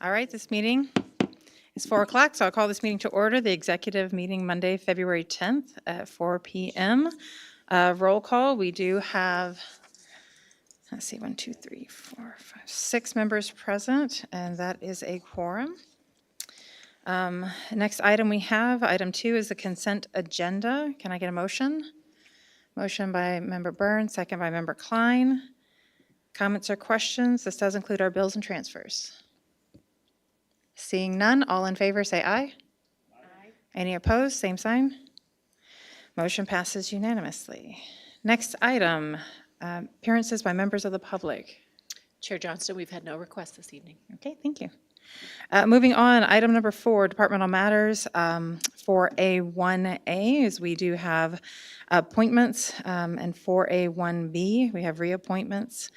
All right, this meeting is 4 o'clock, so I'll call this meeting to order, the executive meeting Monday, February 10th at 4 p.m. Roll call, we do have, let's see, 1, 2, 3, 4, 5, 6 members present, and that is a quorum. Next item we have, item 2 is the consent agenda. Can I get a motion? Motion by Member Burns, second by Member Klein. Comments or questions? This does include our bills and transfers. Seeing none, all in favor say aye. Aye. Any opposed, same sign. Motion passes unanimously. Next item, appearances by members of the public. Chair Johnston, we've had no requests this evening. Okay, thank you. Moving on, item number 4, departmental matters. For A1A is we do have appointments, and for A1B, we have reappointments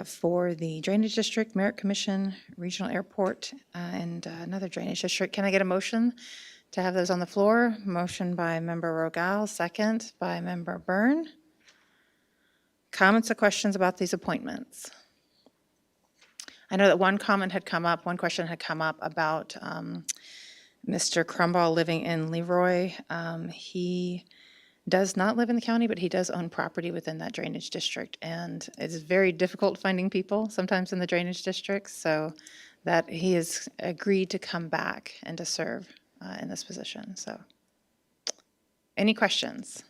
for the Drainage District, Merit Commission, Regional Airport, and another drainage district. Can I get a motion to have those on the floor? Motion by Member Rogal, second by Member Byrne. Comments or questions about these appointments? I know that one question had come up about Mr. Crumball living in Leroy. He does not live in the county, but he does own property within that drainage district. And it's very difficult finding people sometimes in the drainage districts, so that he has agreed to come back and to serve in this position. So, any questions?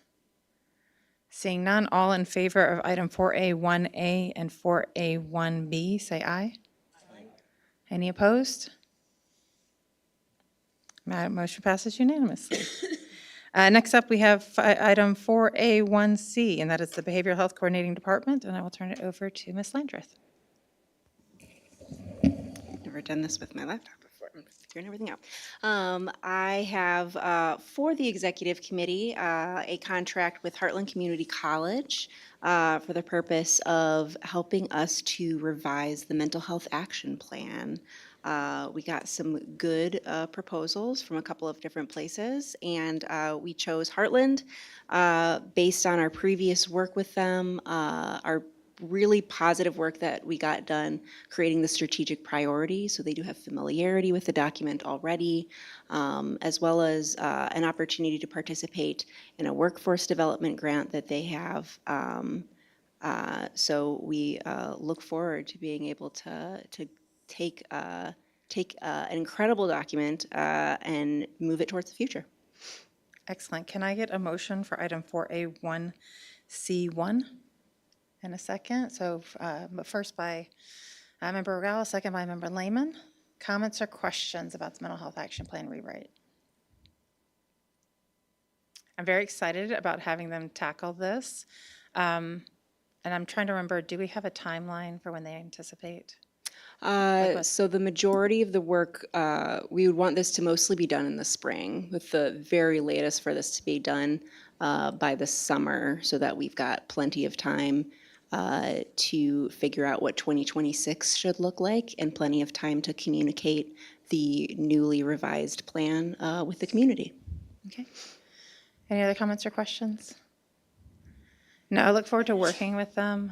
Seeing none, all in favor of item 4A1A and 4A1B, say aye. Any opposed? Motion passes unanimously. Next up, we have item 4A1C, and that is the Behavioral Health Coordinating Department, and I will turn it over to Ms. Landreth. Never done this with my laptop before. I'm figuring everything out. I have, for the executive committee, a contract with Heartland Community College for the purpose of helping us to revise the mental health action plan. We got some good proposals from a couple of different places, and we chose Heartland based on our previous work with them, our really positive work that we got done creating the strategic priority. So they do have familiarity with the document already, as well as an opportunity to participate in a workforce development grant that they have. So we look forward to being able to take an incredible document and move it towards the future. Excellent. Can I get a motion for item 4A1C1 in a second? So, but first by Member Regala, second by Member Lehman. Comments or questions about the Mental Health Action Plan rewrite? I'm very excited about having them tackle this. And I'm trying to remember, do we have a timeline for when they anticipate? So the majority of the work, we would want this to mostly be done in the spring, with the very latest for this to be done by the summer, so that we've got plenty of time to figure out what 2026 should look like, and plenty of time to communicate the newly revised plan with the community. Okay. Any other comments or questions? No, I look forward to working with them.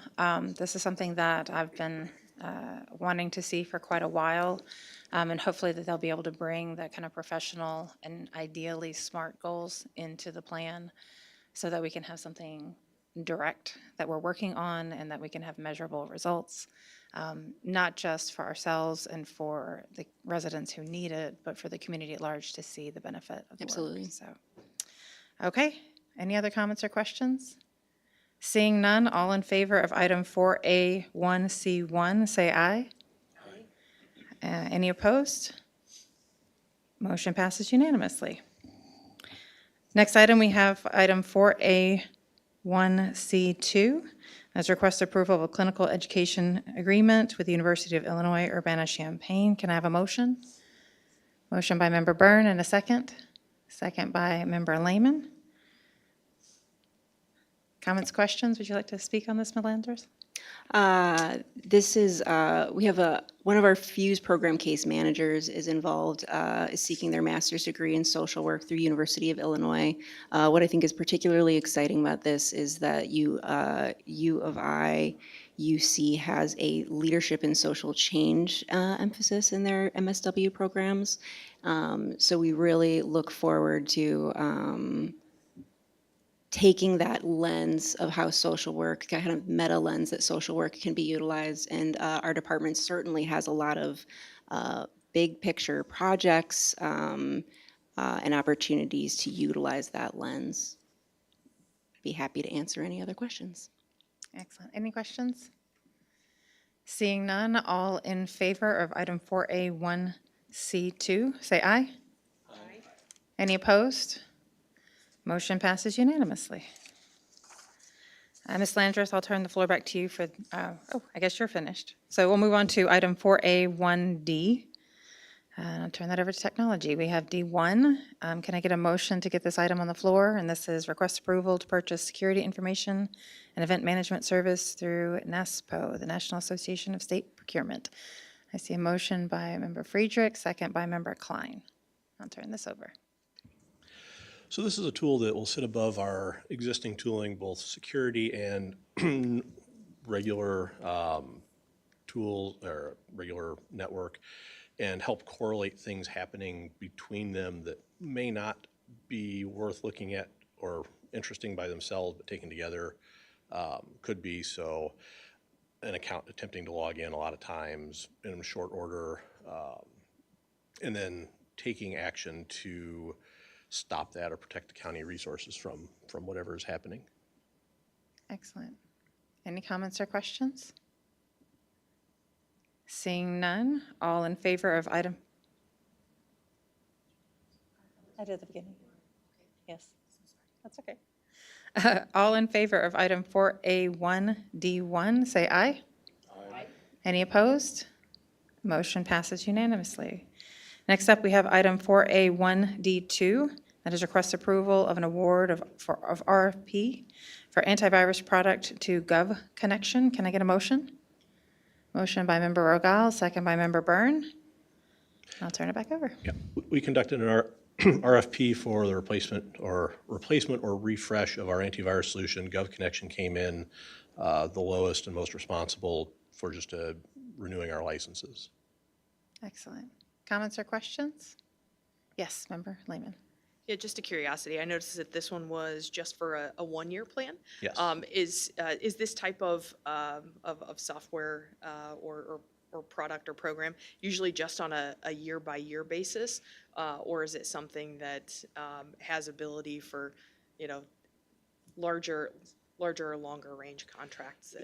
This is something that I've been wanting to see for quite a while, and hopefully that they'll be able to bring that kind of professional and ideally smart goals into the plan so that we can have something direct that we're working on and that we can have measurable results, not just for ourselves and for the residents who need it, but for the community at large to see the benefit of the Absolutely. work. So, okay, any other comments or questions? Seeing none, all in favor of item 4A1C1, say aye. Aye. Any opposed? Motion passes unanimously. Next item, we have item 4A1C2. That's request approval of a clinical education agreement with the University of Illinois Urbana-Champaign. Can I have a motion? Motion by Member Byrne and a second. Second by Member Lehman. Comments, questions? Would you like to speak on this, Ms. Landers? This is, we have one of our Fuse program case managers is involved, is seeking their master's degree in social work through University of Illinois. What I think is particularly exciting about this is that U of I UC has a leadership and social change emphasis in their MSW programs. So we really look forward to taking that lens of how social work, kind of meta lens that social work can be utilized. And our department certainly has a lot of big picture projects and opportunities to utilize that lens. Be happy to answer any other questions. Excellent. Any questions? Seeing none, all in favor of item 4A1C2, say aye. Aye. Any opposed? Motion passes unanimously. Ms. Landreth, I'll turn the floor back to you for, I guess you're finished. So we'll move on to item 4A1D. I'll turn that over to technology. We have D1. Can I get a motion to get this item on the floor? And this is request approval to purchase security information and event management service through NASPO, the National Association of State Procurement. I see a motion by Member Friedrich, second by Member Klein. I'll turn this over. So this is a tool that will sit above our existing tooling, both security and regular tools or regular network, and help correlate things happening between them that may not be worth looking at or interesting by themselves, but taken together could be. So an account attempting to log in a lot of times in short order, and then taking action to stop that or protect the county resources from whatever is happening. Excellent. Any comments or questions? Seeing none, all in favor of item? I did at the beginning. Yes, that's okay. All in favor of item 4A1D1, say aye. Aye. Any opposed? Motion passes unanimously. Next up, we have item 4A1D2. That is request approval of an award of RFP for antivirus product to GovConnection. Can I get a motion? Motion by Member Rogal, second by Member Byrne. I'll turn it back over. Yeah, we conducted an RFP for the replacement or refresh of our antivirus solution. GovConnection came in the lowest and most responsible for just renewing our licenses. Excellent. Comments or questions? Yes, Member Lehman. Yeah, just a curiosity. I noticed that this one was just for a one-year plan. Yes. Is this type of software or product or program usually just on a year-by-year basis, or is it something that has ability for, larger or longer range contracts?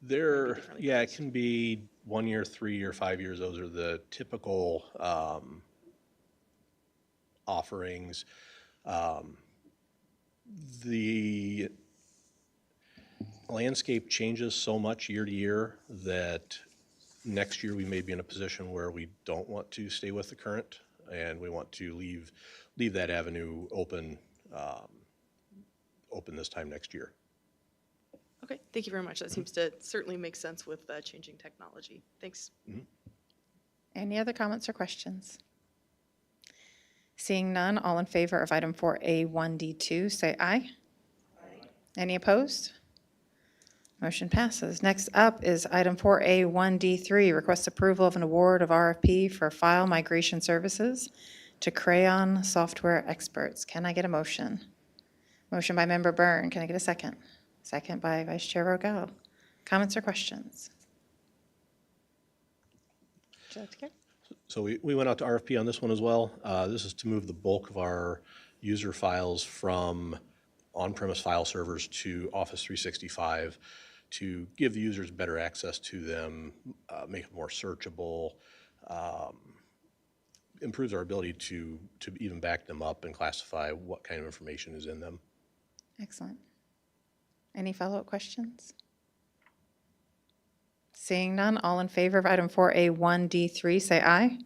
Yeah, it can be 1 year, 3 year, 5 years. Those are the typical offerings. The landscape changes so much year to year that next year we may be in a position where we don't want to stay with the current, and we want to leave that avenue open this time next year. Okay, thank you very much. That seems to certainly make sense with changing technology. Thanks. Mm-hmm. Any other comments or questions? Seeing none, all in favor of item 4A1D2, say aye. Aye. Any opposed? Motion passes. Next up is item 4A1D3, request approval of an award of RFP for file migration services to Crayon Software Experts. Can I get a motion? Motion by Member Byrne. Can I get a second? Second by Vice Chair Rogal. Comments or questions? Would you like to go? So we went out to RFP on this one as well. This is to move the bulk of our user files from on-premise file servers to Office 365 to give the users better access to them, make it more searchable, improves our ability to even back them up and classify what kind of information is in them. Excellent. Any follow-up questions? Seeing none, all in favor of item 4A1D3, say aye.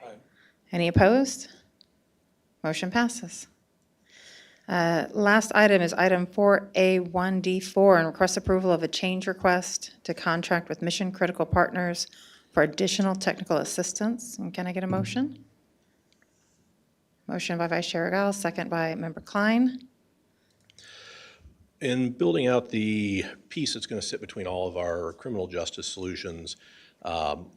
Aye. Any opposed? Motion passes. Last item is item 4A1D4, and request approval of a change request to contract with Mission Critical Partners for additional technical assistance. And can I get a motion? Motion by Vice Chair Regal, second by Member Klein. In building out the piece that's going to sit between all of our criminal justice solutions,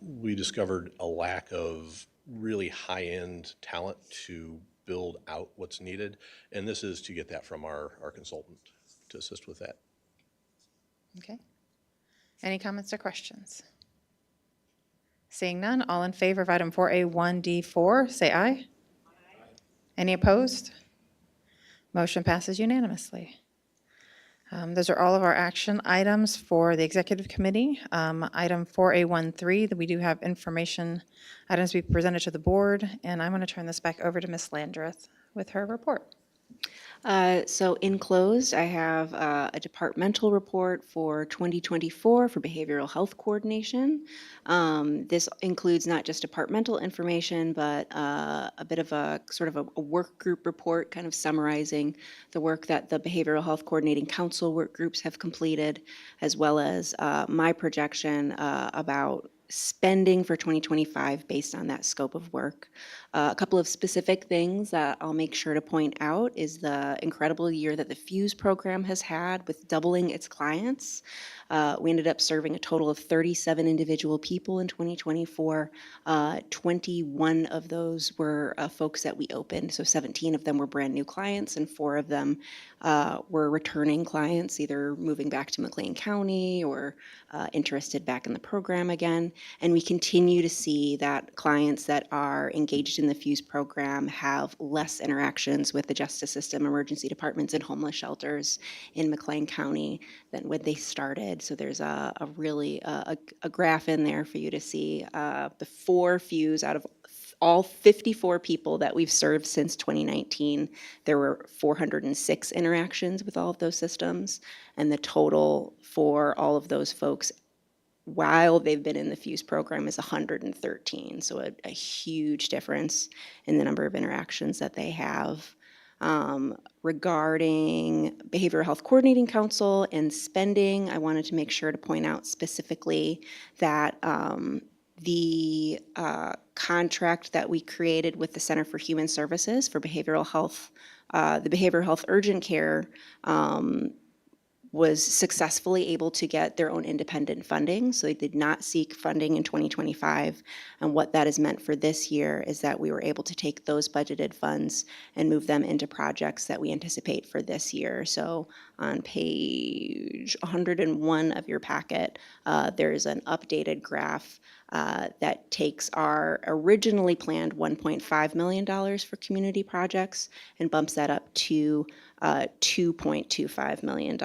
we discovered a lack of really high-end talent to build out what's needed, and this is to get that from our consultant to assist with that. Okay. Any comments or questions? Seeing none, all in favor of item 4A1D4, say aye. Any opposed? Motion passes unanimously. Those are all of our action items for the executive committee. Item 4A13, that we do have information items to be presented to the board, and I'm going to turn this back over to Ms. Landreth with her report. So in closed, I have a departmental report for 2024 for behavioral health coordination. This includes not just departmental information, but a bit of a sort of a work group report, kind of summarizing the work that the Behavioral Health Coordinating Council work groups have completed, as well as my projection about spending for 2025 based on that scope of work. A couple of specific things that I'll make sure to point out is the incredible year that the FUSE program has had with doubling its clients. We ended up serving a total of 37 individual people in 2024. 21 of those were folks that we opened, so 17 of them were brand new clients and 4 of them were returning clients, either moving back to McLean County or interested back in the program again. And we continue to see that clients that are engaged in the FUSE program have less interactions with the justice system, emergency departments, and homeless shelters in McLean County than when they started. So there's a really a graph in there for you to see before FUSE. Out of all 54 people that we've served since 2019, there were 406 interactions with all of those systems, and the total for all of those folks while they've been in the FUSE program is 113. So a huge difference in the number of interactions that they have. Regarding Behavioral Health Coordinating Council and spending, I wanted to make sure to point out specifically that the contract that we created with the Center for Human Services for behavioral health, the behavioral health urgent care, was successfully able to get their own independent funding. So they did not seek funding in 2025. And what that has meant for this year is that we were able to take those budgeted funds and move them into projects that we anticipate for this year. So on page 101 of your packet, there's an updated graph that takes our originally planned $1.5 million for community projects and bumps that up to $2.25 million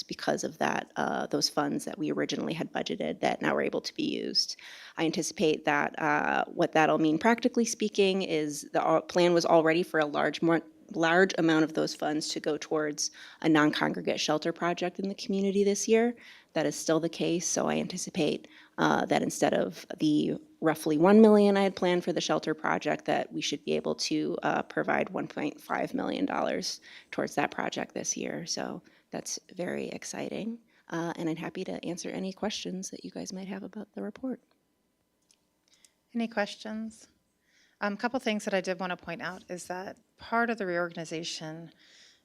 because of that, those funds that we originally had budgeted that now are able to be used. I anticipate that what that'll mean practically speaking is the plan was already for a large amount of those funds to go towards a non-congregate shelter project in the community this year. That is still the case, so I anticipate that instead of the roughly $1 million I had planned for the shelter project, that we should be able to provide $1.5 million towards that project this year. So that's very exciting, and I'm happy to answer any questions that you guys might have about the report. Any questions? A couple things that I did want to point out is that part of the reorganization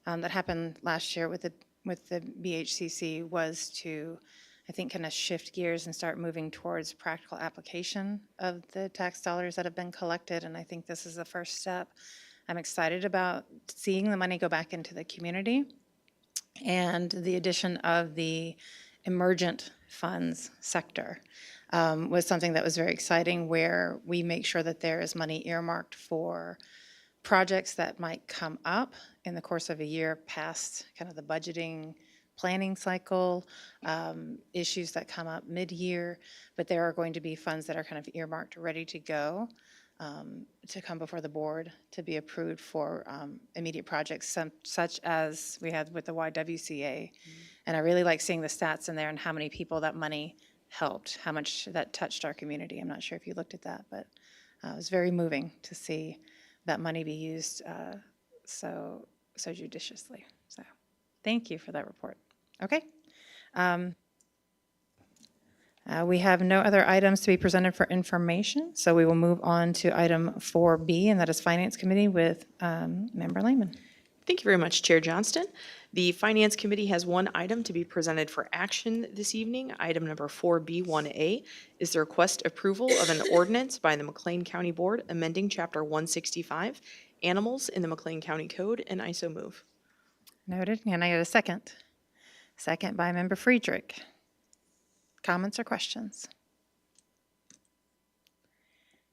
that happened last year with the BHCC was to, I think, kind of shift gears and start moving towards practical application of the tax dollars that have been collected, and I think this is the first step. I'm excited about seeing the money go back into the community, and the addition of the emergent funds sector was something that was very exciting, where we make sure that there is money earmarked for projects that might come up in the course of a year past kind of the budgeting planning cycle, issues that come up mid-year, but there are going to be funds that are kind of earmarked, ready to go, to come before the board to be approved for immediate projects, such as we had with the YWCA. And I really like seeing the stats in there and how many people that money helped, how much that touched our community. I'm not sure if you looked at that, but it was very moving to see that money be used so judiciously. So thank you for that report. Okay. We have no other items to be presented for information, so we will move on to item 4B, and that is Finance Committee with Member Lehman. Thank you very much, Chair Johnston. The Finance Committee has one item to be presented for action this evening. Item number 4B1A is the request approval of an ordinance by the McLean County Board amending Chapter 165, Animals in the McLean County Code, and I so move. Noted. Can I get a second? Second by Member Friedrich. Comments or questions?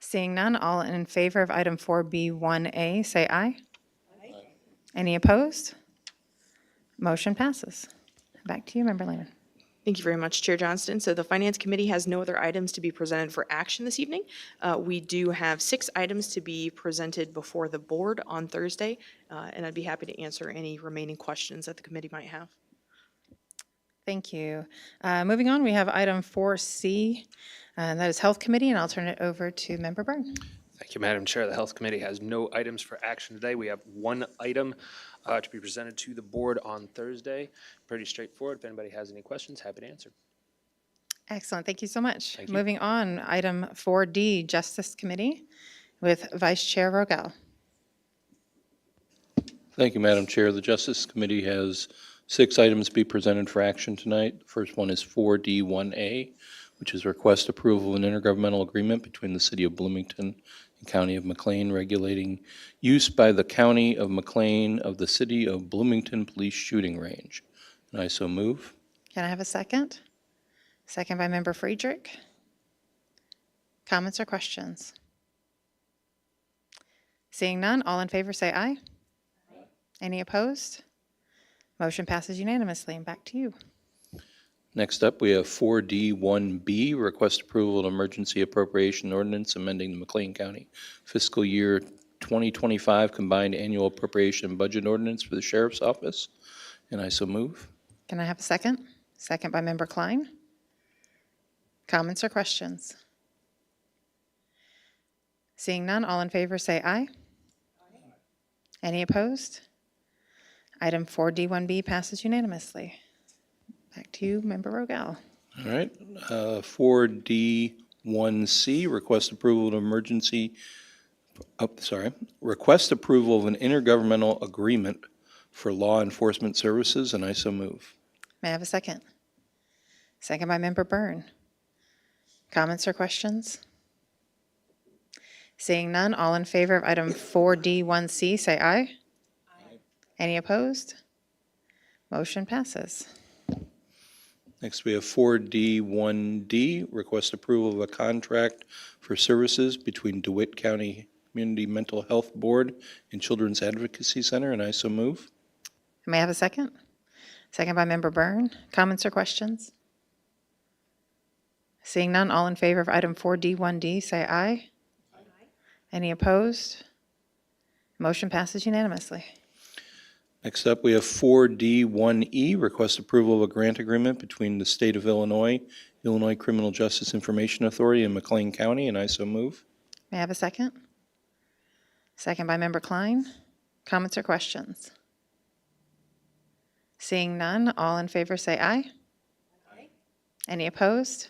Seeing none, all in favor of item 4B1A, say aye. Aye. Any opposed? Motion passes. Back to you, Member Lehman. Thank you very much, Chair Johnston. So the Finance Committee has no other items to be presented for action this evening. We do have 6 items to be presented before the board on Thursday, and I'd be happy to answer any remaining questions that the committee might have. Thank you. Moving on, we have item 4C, and that is Health Committee, and I'll turn it over to Member Byrne. Thank you, Madam Chair. The Health Committee has no items for action today. We have one item to be presented to the board on Thursday. Pretty straightforward. If anybody has any questions, happy to answer. Excellent, thank you so much. Thank you. Moving on, item 4D, Justice Committee with Vice Chair Rogel. Thank you, Madam Chair. The Justice Committee has 6 items to be presented for action tonight. The first one is 4D1A, which is request approval of an intergovernmental agreement between the City of Bloomington and County of McLean regulating use by the County of McLean of the City of Bloomington Police Shooting Range. And I so move. Can I have a second? Second by Member Friedrich. Comments or questions? Seeing none, all in favor say aye. Aye. Any opposed? Motion passes unanimously, and back to you. Next up, we have 4D1B, request approval of an emergency appropriation ordinance amending the McLean County fiscal year 2025 combined annual appropriation budget ordinance for the Sheriff's Office. And I so move. Can I have a second? Second by Member Klein. Comments or questions? Seeing none, all in favor say aye. Aye. Any opposed? Item 4D1B passes unanimously. Back to you, Member Rogel. All right. 4D1C, request approval of emergency, request approval of an intergovernmental agreement for law enforcement services, and I so move. May I have a second? Second by Member Byrne. Comments or questions? Seeing none, all in favor of item 4D1C, say aye. Aye. Any opposed? Motion passes. Next, we have 4D1D, request approval of a contract for services between DeWitt County Community Mental Health Board and Children's Advocacy Center, and I so move. May I have a second? Second by Member Byrne. Comments or questions? Seeing none, all in favor of item 4D1D, say aye. Aye. Any opposed? Motion passes unanimously. Next up, we have 4D1E, request approval of a grant agreement between the State of Illinois, Illinois Criminal Justice Information Authority, and McLean County, and I so move. May I have a second? Second by Member Klein. Comments or questions? Seeing none, all in favor say aye. Aye. Any opposed?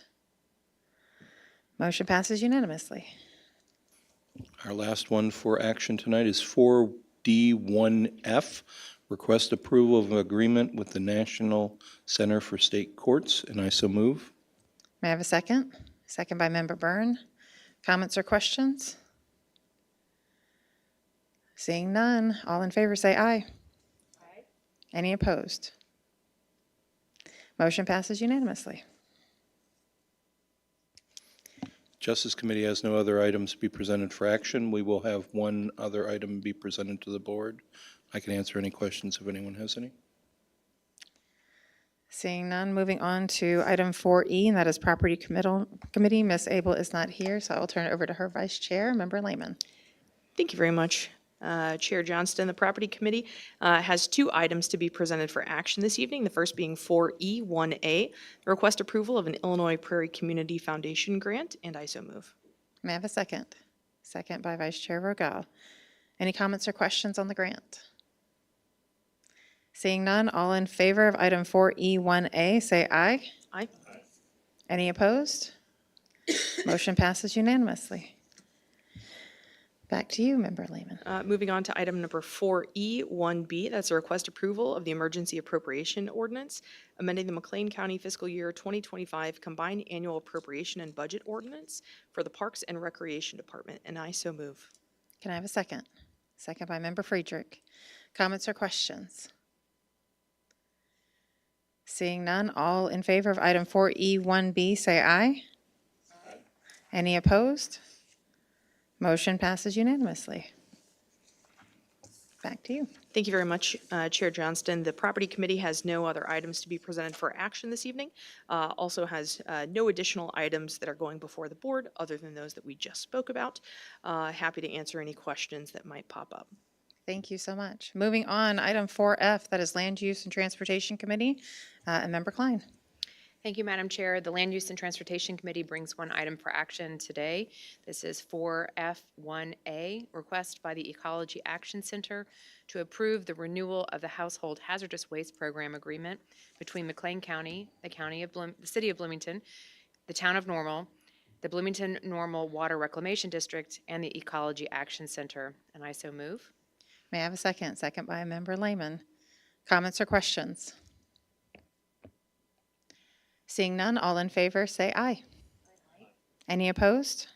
Motion passes unanimously. Our last one for action tonight is 4D1F, request approval of an agreement with the National Center for State Courts, and I so move. May I have a second? Second by Member Byrne. Comments or questions? Seeing none, all in favor say aye. Aye. Any opposed? Motion passes unanimously. Justice Committee has no other items to be presented for action. We will have one other item be presented to the board. I can answer any questions if anyone has any. Seeing none, moving on to item 4E, and that is Property Committee. Ms. Abel is not here, so I will turn it over to her Vice Chair, Member Lehman. Thank you very much, Chair Johnston. The Property Committee has 2 items to be presented for action this evening. The first being 4E1A, request approval of an Illinois Prairie Community Foundation grant, and I so move. May I have a second? Second by Vice Chair Rogel. Any comments or questions on the grant? Seeing none, all in favor of item 4E1A, say aye. Aye. Any opposed? Motion passes unanimously. Back to you, Member Lehman. Moving on to item number 4E, 1B, that's a request approval of the emergency appropriation ordinance, amending the McLean County fiscal year 2025 combined annual appropriation and budget ordinance for the Parks and Recreation Department, and I so move. Can I have a second? Second by Member Friedrich. Comments or questions? Seeing none, all in favor of item 4E1B, say aye. Any opposed? Motion passes unanimously. Back to you. Thank you very much, Chair Johnston. The Property Committee has no other items to be presented for action this evening. Also has no additional items that are going before the board other than those that we just spoke about. Happy to answer any questions that might pop up. Thank you so much. Moving on, item 4F, that is Land Use and Transportation Committee, and Member Klein. Thank you, Madam Chair. The Land Use and Transportation Committee brings one item for action today. This is 4F1A, request by the Ecology Action Center to approve the renewal of the Household Hazardous Waste Program Agreement between McLean County, the City of Bloomington, the Town of Normal, the Bloomington Normal Water Reclamation District, and the Ecology Action Center, and I so move. May I have a second? Second by Member Lehman. Comments or questions? Seeing none, all in favor, say aye. Any opposed?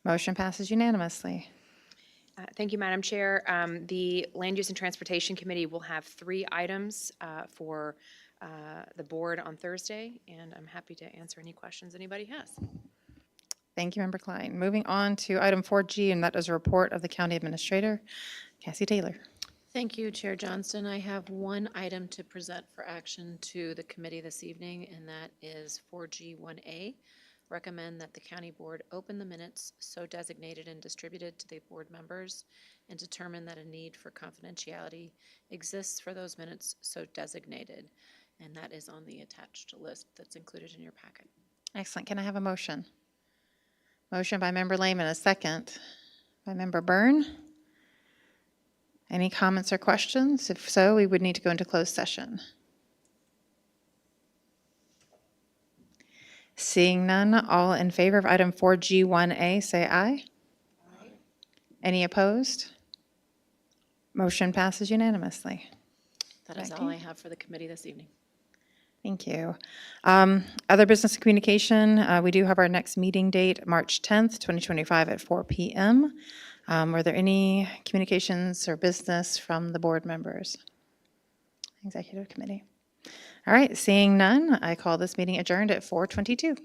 Motion passes unanimously. Thank you, Madam Chair. The Land Use and Transportation Committee will have 3 items for the board on Thursday, and I'm happy to answer any questions anybody has. Thank you, Member Klein. Moving on to item 4G, and that is a report of the County Administrator, Cassie Taylor. Thank you, Chair Johnston. I have one item to present for action to the committee this evening, and that is 4G1A. Recommend that the county board open the minutes so designated and distributed to the board members and determine that a need for confidentiality exists for those minutes so designated. And that is on the attached list that's included in your packet. Excellent. Can I have a motion? Motion by Member Lehman, a second by Member Byrne. Any comments or questions? If so, we would need to go into closed session. Seeing none, all in favor of item 4G1A, say aye. Any opposed? Motion passes unanimously. That is Back to all you. I have for the committee this evening. Thank you. Other business and communication, we do have our next meeting date, March 10th, 2025 at 4 p.m. Were there any communications or business from the board members? Executive Committee. All right, seeing none, I call this meeting adjourned at 4:22.